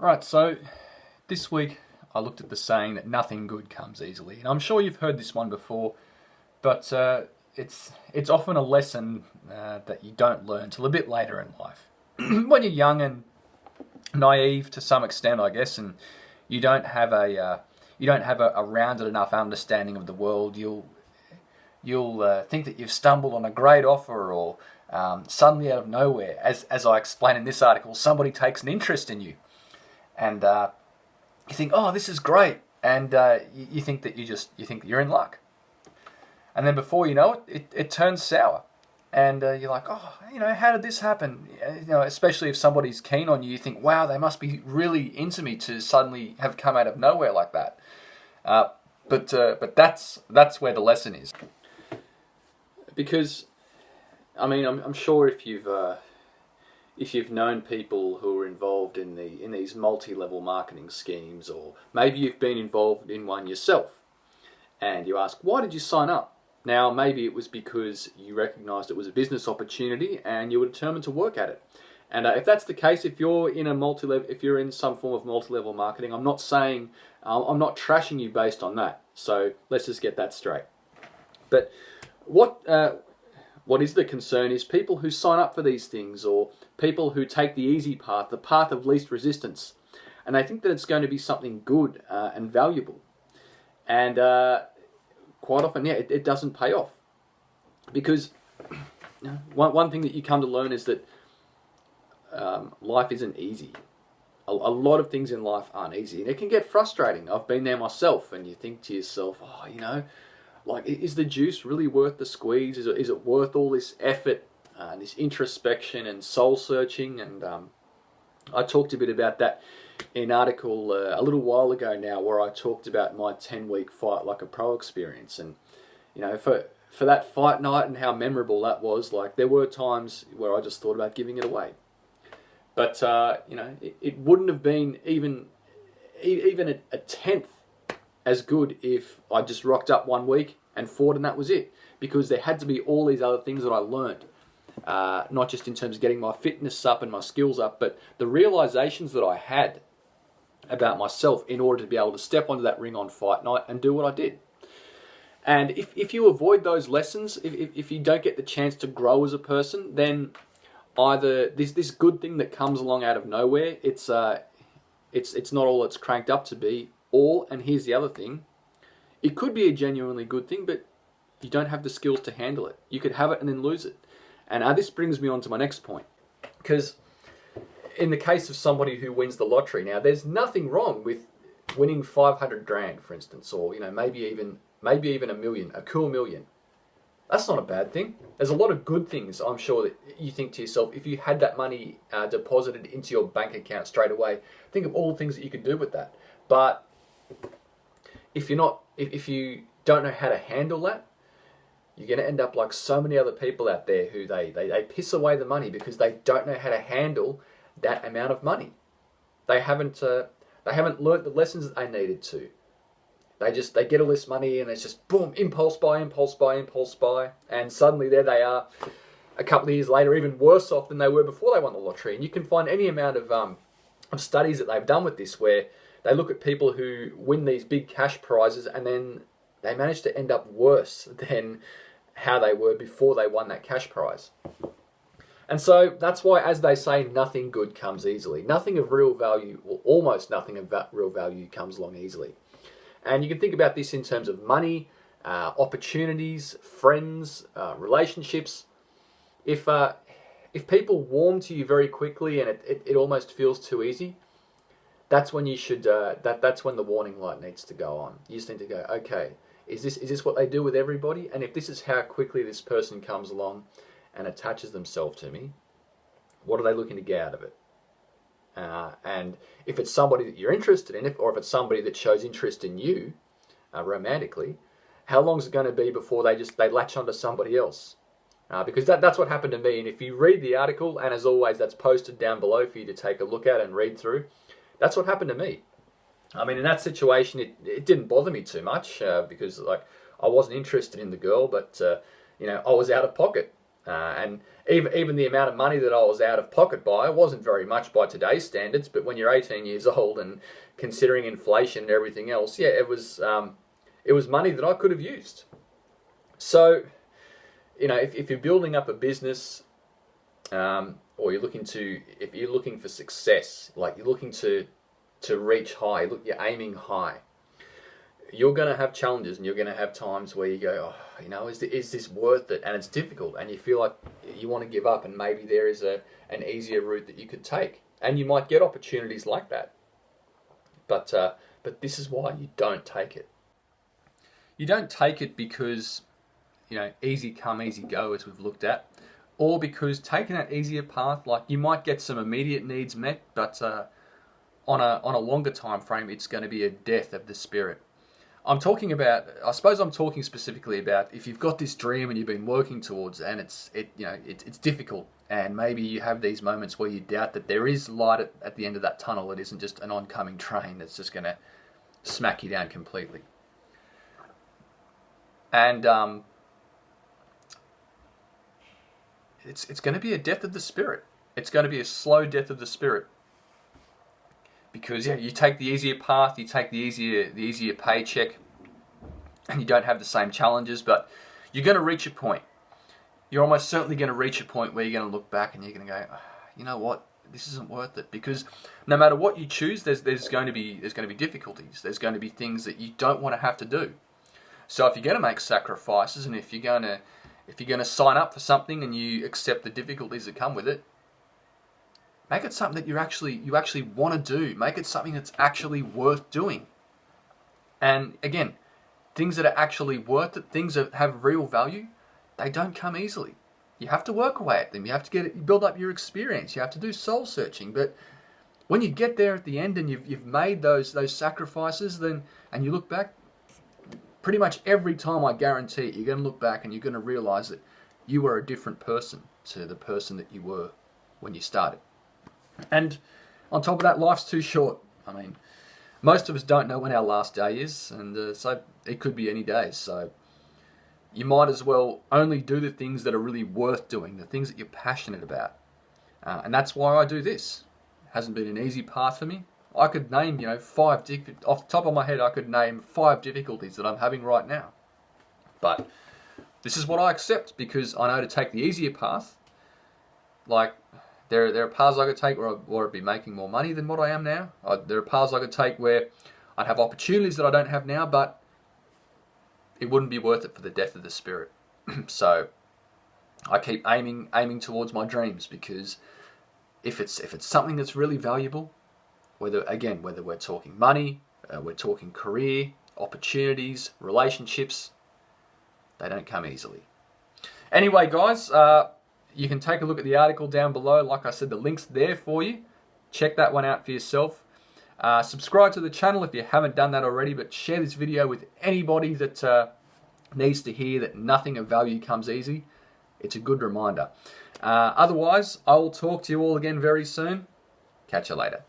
Right, so this week I looked at the saying that nothing good comes easily. And I'm sure you've heard this one before, but it's often a lesson that you don't learn till a bit later in life. When you're young and naive to some extent, I guess, and you don't have a rounded enough understanding of the world, you'll think that you've stumbled on a great offer, or suddenly out of nowhere, as I explain in this article, somebody takes an interest in you, and you think, oh, this is great, and you think that you think that you're in luck, and then before you know it turns sour, and you're like, oh, how did this happen? Especially if somebody's keen on you, you think, wow, they must be really into me to suddenly have come out of nowhere like that. But that's where the lesson is, because I'm sure if you've known people who are involved in these multi-level marketing schemes, or maybe you've been involved in one yourself, and you ask, why did you sign up? Now, maybe it was because you recognised it was a business opportunity and you were determined to work at it. And if that's the case, if you're in some form of multi-level marketing, I'm not saying, I'm not trashing you based on that. So let's just get that straight. But what is the concern is people who sign up for these things, or people who take the easy path, the path of least resistance, and they think that it's going to be something good and valuable. And quite often, it doesn't pay off. Because one thing that you come to learn is that life isn't easy. A lot of things in life aren't easy, and it can get frustrating. I've been there myself, and you think to yourself, like, is the juice really worth the squeeze? Is it worth all this effort, this introspection and soul searching? And I talked a bit about that in an article a little while ago now, where I talked about my 10-week Fight Like a Pro experience. And for that fight night and how memorable that was, like, there were times where I just thought about giving it away. But it wouldn't have been even a tenth as good if I just rocked up one week and fought and that was it. Because there had to be all these other things that I learned. Not just in terms of getting my fitness up and my skills up, but the realizations that I had about myself in order to be able to step onto that ring on fight night and do what I did. And if you avoid those lessons, if you don't get the chance to grow as a person, then either this good thing that comes along out of nowhere, it's not all it's cranked up to be, or, and here's the other thing, it could be a genuinely good thing, but you don't have the skills to handle it. You could have it and then lose it. And this brings me on to my next point. Because in the case of somebody who wins the lottery, now there's nothing wrong with winning 500 grand, for instance, or maybe even a million, a cool million. That's not a bad thing. There's a lot of good things, I'm sure, that you think to yourself, if you had that money deposited into your bank account straight away, think of all the things that you could do with that. But if you don't know how to handle that, you're going to end up like so many other people out there who they piss away the money because they don't know how to handle that amount of money. They haven't learnt the lessons that they needed to. They get all this money and it's just boom, impulse buy, and suddenly there they are a couple of years later, even worse off than they were before they won the lottery. And you can find any amount of studies that they've done with this, where they look at people who win these big cash prizes and then they manage to end up worse than how they were before they won that cash prize. And so that's why, as they say, nothing good comes easily. Nothing of real value, or almost nothing of real value, comes along easily. And you can think about this in terms of money, opportunities, friends, relationships. If people warm to you very quickly and it almost feels too easy, that's when you should. That's when the warning light needs to go on. You just need to go, okay, is this what they do with everybody? And if this is how quickly this person comes along and attaches themselves to me, what are they looking to get out of it? And if it's somebody that you're interested in, or if it's somebody that shows interest in you romantically, how long is it going to be before they latch onto somebody else? Because that's what happened to me. And if you read the article, and as always, that's posted down below for you to take a look at and read through, that's what happened to me. I mean, in that situation, it didn't bother me too much because, like, I wasn't interested in the girl, but I was out of pocket. And even the amount of money that I was out of pocket by, it wasn't very much by today's standards, but when you're 18 years old and considering inflation and everything else, yeah, it was money that I could have used. So, if you're building up a business, or if you're looking for success, like you're looking to reach high, you're aiming high, you're going to have challenges, and you're going to have times where you go, is this worth it? And it's difficult, and you feel like you want to give up, and maybe there is an easier route that you could take, and you might get opportunities like that. But this is why you don't take it. You don't take it because, easy come, easy go, as we've looked at, or because taking that easier path, like you might get some immediate needs met, but on a longer time frame, it's going to be a death of the spirit. I suppose I'm talking specifically about if you've got this dream and you've been working towards, and it's difficult, and maybe you have these moments where you doubt that there is light at the end of that tunnel. It isn't just an oncoming train that's just going to smack you down completely. And it's going to be a death of the spirit. It's going to be a slow death of the spirit. Because you take the easier path, you take the easier paycheck, and you don't have the same challenges, but you're going to reach a point. You're almost certainly going to reach a point where you're going to look back and you're going to go, you know what, this isn't worth it. Because no matter what you choose, there's going to be difficulties. There's going to be things that you don't want to have to do. So if you're going to make sacrifices, and if you're going to sign up for something and you accept the difficulties that come with it, make it something that you actually want to do. Make it something that's actually worth doing. And again, things that are actually worth it, things that have real value, they don't come easily. You have to work away at them. You have to build up your experience. You have to do soul searching. But when you get there at the end and you've made those sacrifices, and you look back, pretty much every time, I guarantee it, you're going to look back and you're going to realize that you were a different person to the person that you were when you started. And on top of that, life's too short. I mean, most of us don't know when our last day is, and so it could be any day. So you might as well only do the things that are really worth doing, the things that you're passionate about. And that's why I do this. It hasn't been an easy path for me. I could name, off the top of my head, I could name 5 difficulties that I'm having right now. But this is what I accept, because I know to take the easier path, like there are paths I could take where I'd be making more money than what I am now. There are paths I could take where I'd have opportunities that I don't have now, but it wouldn't be worth it for the death of the spirit. So I keep aiming towards my dreams, because if it's something that's really valuable, whether we're talking money, we're talking career, opportunities, relationships, they don't come easily. Anyway, guys, you can take a look at the article down below. Like I said, the link's there for you. Check that one out for yourself. Subscribe to the channel if you haven't done that already, but share this video with anybody that needs to hear that nothing of value comes easy. It's a good reminder. Otherwise, I will talk to you all again very soon. Catch you later.